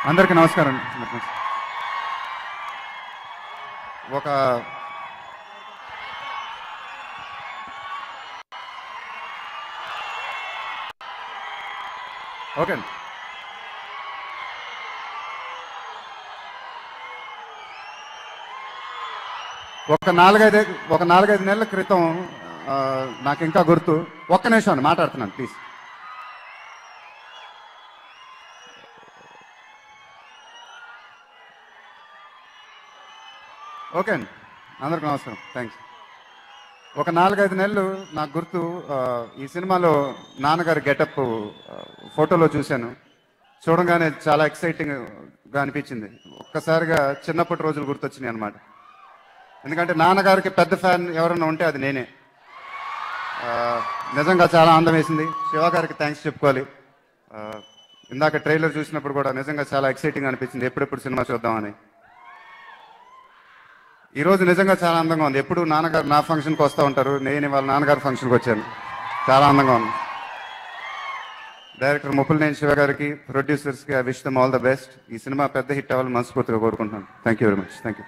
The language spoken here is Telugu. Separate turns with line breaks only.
అందరికీ నమస్కారం. ఒక ఓకే అండి. ఒక నాలుగైదు నెలల క్రితం నాకు ఇంకా గుర్తు. ఒక్క నిమిషం అండి, మాట్లాడుతున్నాను ప్లీజ్. ఓకే అండి, అందరికి నమస్కారం. థ్యాంక్స్. ఒక నాలుగైదు నెలలు నాకు గుర్తు. ఈ సినిమాలో నాన్నగారి గెటప్ ఫోటోలో చూశాను. చూడంగానే చాలా ఎక్సైటింగ్గా అనిపించింది. ఒక్కసారిగా చిన్నప్పటి రోజులు గుర్తొచ్చినాయి అనమాట. ఎందుకంటే నాన్నగారికి పెద్ద ఫ్యాన్ ఎవరన్నా ఉంటే అది నేనే. నిజంగా చాలా ఆనందం వేసింది. శివ గారికి థ్యాంక్స్ చెప్పుకోవాలి. ఇందాక ట్రైలర్ చూసినప్పుడు కూడా నిజంగా చాలా ఎక్సైటింగ్ అనిపించింది, ఎప్పుడెప్పుడు సినిమా చూద్దామని. ఈరోజు నిజంగా చాలా ఆనందంగా ఉంది. ఎప్పుడు నాన్నగారు నా ఫంక్షన్కి వస్తూ ఉంటారు, నేను వాళ్ళ నాన్నగారి ఫంక్షన్కి వచ్చాను. చాలా ఆనందంగా ఉంది. డైరెక్టర్ ముప్పులనేని శివ గారికి, ప్రొడ్యూసర్స్కి I wish them all the best. ఈ సినిమా పెద్ద హిట్ అవ్వాలని మనస్ఫూర్తిగా కోరుకుంటున్నాను. Thank you very much. Thank you.